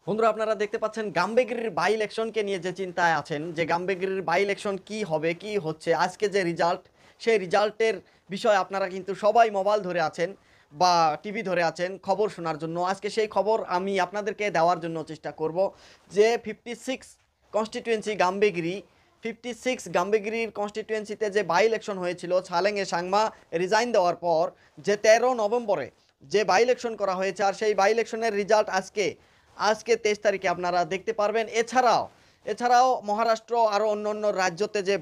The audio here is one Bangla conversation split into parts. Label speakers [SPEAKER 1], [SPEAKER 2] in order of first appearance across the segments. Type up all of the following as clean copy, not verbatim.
[SPEAKER 1] বন্ধুরা আপনারা দেখতে পাচ্ছেন গাম্বেগিরির বাই ইলেকশনকে নিয়ে যে চিন্তায় আছেন যে গাম্বেগিরির বাই ইলেকশন কি হবে কি হচ্ছে আজকে যে রিজাল্ট সেই রিজাল্টের বিষয়ে আপনারা কিন্তু সবাই মোবাইল ধরে আছেন বা টিভি ধরে আছেন খবর শোনার জন্য। আজকে সেই খবর আমি আপনাদেরকে দেওয়ার জন্য চেষ্টা করব যে 56 কনস্টিটিউয়েন্সি গাম্বেগিরি 56 গাম্বেগিরির কনস্টিটিউয়েন্সিতে যে বাই ইলেকশন হয়েছিল ছালেঙে সাংমা রিজাইন দেওয়ার পর যে 13 নভেম্বরে যে বাই ইলেকশন করা হয়েছে আর সেই বাই ইলেকশনের রিজাল্ট আজকে 23 তারিখে আপনারা দেখতে পারবেন। এছাড়াও মহারাষ্ট্র আরও অন্য অন্য রাজ্যতে যে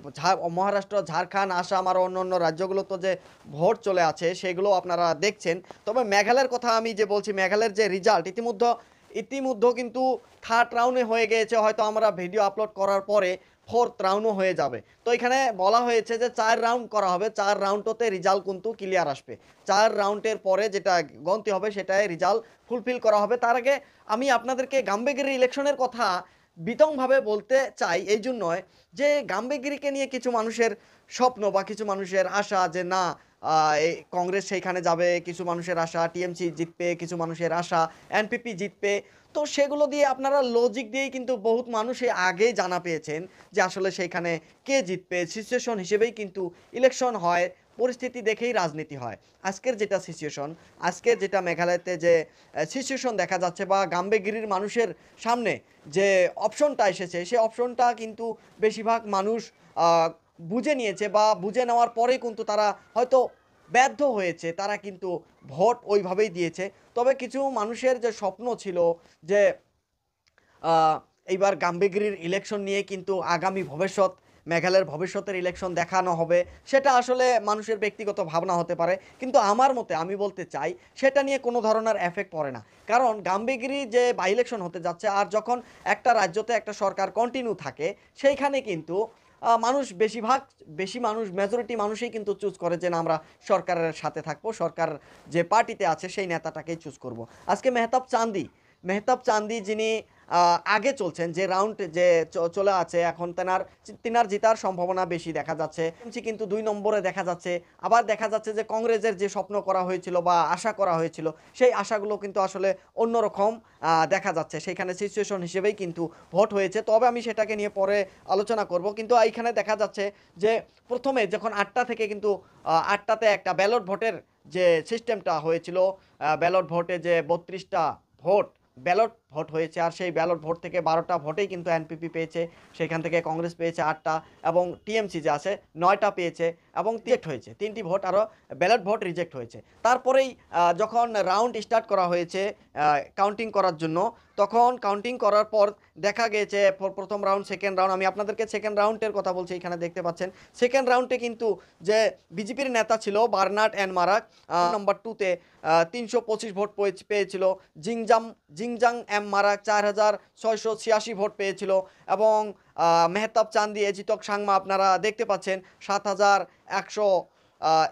[SPEAKER 1] মহারাষ্ট্র, ঝাড়খণ্ড, আসাম আরও অন্য অন্য রাজ্যগুলোতে যে ভোট চলে আছে সেগুলো আপনারা দেখছেন। তবে মেঘালয়ের কথা আমি যে বলছি, মেঘালয়ের যে রিজাল্ট ইতিমধ্যে কিন্তু থার্ড রাউন্ডে হয়ে গিয়েছে, হয়তো আমরা ভিডিও আপলোড করার পরে ফোর্থ রাউন্ডও হয়ে যাবে। তো এখানে বলা হয়েছে যে 4 রাউন্ড করা হবে, 4 রাউন্ডতে রিজাল্ট কিন্তু ক্লিয়ার আসবে। 4 রাউন্ডের পরে যেটা গন্তি হবে সেটাই রিজাল্ট ফুলফিল করা হবে। তার আগে আমি আপনাদেরকে গাম্বেগিরি ইলেকশনের কথা বিতংভাবে বলতে চাই এই জন্যই যে গাম্বেগিরিকে নিয়ে কিছু মানুষের স্বপ্ন বা কিছু মানুষের আশা যে না এই কংগ্রেস সেইখানে যাবে, কিছু মানুষের আশা টিএমসি জিতবে, কিছু মানুষের আশা এনপিপি জিতবে। তো সেগুলো দিয়ে আপনারা লজিক দিয়েই কিন্তু বহুত মানুষই আগেই জানা পেয়েছেন যে আসলে সেইখানে কে জিতবে। সিচুয়েশন হিসেবেই কিন্তু ইলেকশন হয়, পরিস্থিতি দেখেই রাজনীতি হয়। আজকের যেটা মেঘালয়তে যে সিচুয়েশন দেখা যাচ্ছে বা গাম্বেগিরির মানুষের সামনে যে অপশনটা এসেছে সেই অপশনটা কিন্তু বেশিরভাগ মানুষ আহ, বুঝে নিয়েছে বা বুঝে নেওয়ার পরেই কিন্তু তারা হয়তো ব্যর্থ হয়েছে, তারা কিন্তু ভোট ওইভাবেই দিয়েছে। তবে কিছু মানুষের যে স্বপ্ন ছিল যে আহ, এইবার গাম্বেগিরির ইলেকশন নিয়ে কিন্তু আগামী ভবিষ্যৎ, মেঘালয়ের ভবিষ্যতের ইলেকশন দেখানো হবে, সেটা আসলে মানুষের ব্যক্তিগত ভাবনা হতে পারে, কিন্তু আমার মতে আমি বলতে চাই সেটা নিয়ে কোনো ধরনের এফেক্ট পড়ে না। কারণ গাম্বেগিরি যে বাই ইলেকশন হতে যাচ্ছে আর যখন একটা রাজ্যতে একটা সরকার কন্টিনিউ থাকে সেইখানে কিন্তু মানুষ বেশি মানুষ মেজরিটি মানুষই কিন্তু চুজ করে যে না আমরা সরকারের সাথে থাকবো, সরকার যে পার্টিতে আছে সেই নেতাটাকেই চুজ করব। আজকে মেহতাব চান্দি যিনি আগে চলছেন, যে রাউন্ড যে চলে আছে এখন তিনার জিতার সম্ভাবনা বেশি দেখা যাচ্ছে। কিন্তু 2 নম্বরে দেখা যাচ্ছে। আবার দেখা যাচ্ছে যে কংগ্রেসের যে স্বপ্ন করা হয়েছিল বা আশা করা হয়েছিল সেই আশাগুলো কিন্তু আসলে অন্যরকম দেখা যাচ্ছে। সেখানে সিচুয়েশন হিসেবেই কিন্তু ভোট হয়েছে। তবে আমি সেটাকে নিয়ে পরে আলোচনা করব। কিন্তু এইখানে দেখা যাচ্ছে যে প্রথমে যখন 8টা থেকে কিন্তু 8টাতে একটা ব্যালট ভোটের যে সিস্টেমটা হয়েছিল, ব্যালট ভোটে যে 32টা ভোট ব্যালট ভোট হয়েছে আর সেই ব্যালট ভোট থেকে 12টা ভোটেই কিন্তু এনপিপি পেয়েছে, সেখান থেকে কংগ্রেস পেয়েছে 8টা এবং টিএমসি যে আছে 9টা পেয়েছে এবং রিজেক্ট হয়েছে 3টি ভোট, আরও ব্যালট ভোট রিজেক্ট হয়েছে। তারপরেই যখন রাউন্ড স্টার্ট করা হয়েছে কাউন্টিং করার জন্য, তখন কাউন্টিং করার পর দেখা গিয়েছে প্রথম রাউন্ড, সেকেন্ড রাউন্ড, আমি আপনাদেরকে সেকেন্ড রাউন্ডের কথা বলছি। এখানে দেখতে পাচ্ছেন সেকেন্ড রাউন্ডে কিন্তু যে বিজেপির নেতা ছিল বার্নার্ড অ্যান্ড মারাক নম্বর 2তে 325 ভোট পেয়েছিল। জিংজাং এম মারাক 4686 ভোট পেয়েছিল এবং মেহতাব চান্দি এজিতক সাংমা আপনারা দেখতে পাচ্ছেন 7100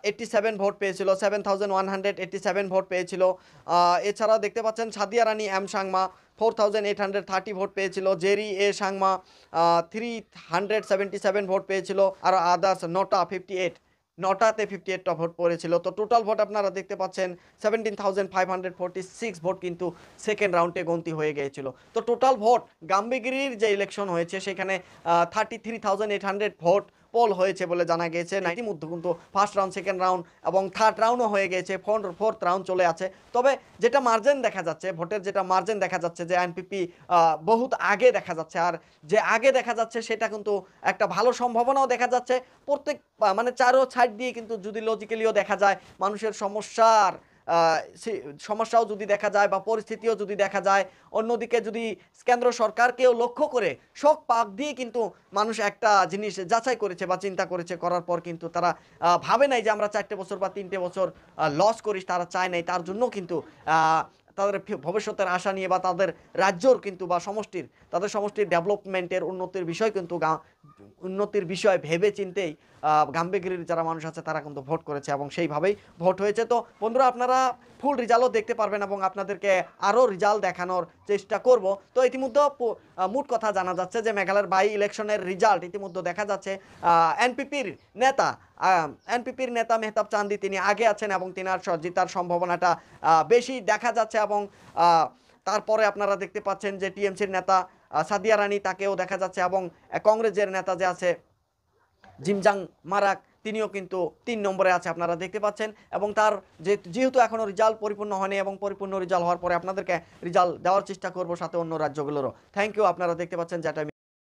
[SPEAKER 1] 87 ভোট পেয়েছিল, 7187 ভোট পেয়েছিল। এছাড়াও দেখতে পাচ্ছেন সাদিয়া রানী এম সাংমা 4830 ভোট পেয়েছিল, জেরি এ সাংমা 377 ভোট পেয়েছিল, আর আদার্স নটাতে 58টা ভোট পড়েছিল। তো টোটাল ভোট আপনারা দেখতে পাচ্ছেন 17,546 ভোট কিন্তু সেকেন্ড রাউন্ডে গন্তি হয়ে গিয়েছিল। তো টোটাল ভোট গাম্বেগিরির যে ইলেকশন হয়েছে সেখানে 33,800 ভোট পোল হয়েছে বলে জানা গিয়েছে। ইতিমধ্যে কিন্তু ফার্স্ট রাউন্ড, সেকেন্ড রাউন্ড এবং থার্ড রাউন্ডও হয়ে গিয়েছে, ফোর্থ রাউন্ড চলে আছে। তবে যেটা মার্জিন দেখা যাচ্ছে, ভোটের যেটা মার্জিন দেখা যাচ্ছে যে এনপিপি বহুত আগে দেখা যাচ্ছে, আর যে আগে দেখা যাচ্ছে সেটা কিন্তু একটা ভালো সম্ভাবনাও দেখা যাচ্ছে। প্রত্যেক মানে চারো সাইড দিয়ে কিন্তু যদি লজিক্যালিও দেখা যায় মানুষের সমস্যাও যদি দেখা যায় বা পরিস্থিতিও যদি দেখা যায়, অন্যদিকে যদি কেন্দ্র সরকারকেও লক্ষ্য করে শোক পাক দিয়ে কিন্তু মানুষ একটা জিনিস যাচাই করেছে বা চিন্তা করেছে, করার পর কিন্তু তারা ভাবে নাই যে আমরা 4টে বছর বা 3টে বছর লস করিস, তারা চায় নাই। তার জন্য কিন্তু তাদের ভবিষ্যতের আশা নিয়ে বা তাদের রাজ্যর কিন্তু বা তাদের সমষ্টির ডেভেলপমেন্টের উন্নতির বিষয় ভেবে চিন্তেই গাম্বেগিরির যারা মানুষ আছে তারা কিন্তু ভোট করেছে এবং সেইভাবেই ভোট হয়েছে। তো বন্ধুরা আপনারা ফুল রেজাল্টও দেখতে পারবেন এবং আপনাদেরকে আরও রেজাল্ট দেখানোর চেষ্টা করব। তো ইতিমধ্যে মোট কথা জানা যাচ্ছে যে মেঘালয়ের বাই ইলেকশনের রেজাল্ট ইতিমধ্যে দেখা যাচ্ছে এনপিপির নেতা মেহতাব চান্দি তিনি আগে আছেন এবং তিনার জিতার সম্ভাবনাটা বেশি দেখা যাচ্ছে এবং তারপরে আপনারা দেখতে পাচ্ছেন যে টিএমসির নেতা সাদিয়া রানী, তাকেও দেখা যাচ্ছে, এবং কংগ্রেসের নেতা যে আছে জিমজাং মারাক, তিনিও কিন্তু 3 নম্বরে আছে আপনারা দেখতে পাচ্ছেন। এবং তার যেহেতু এখনও রেজাল্ট পরিপূর্ণ হয়নি, এবং পরিপূর্ণ রেজাল্ট হওয়ার পরে আপনাদেরকে রেজাল্ট দেওয়ার চেষ্টা করব সাথে অন্য রাজ্যগুলোরও। Thank you. আপনারা দেখতে পাচ্ছেন যেটা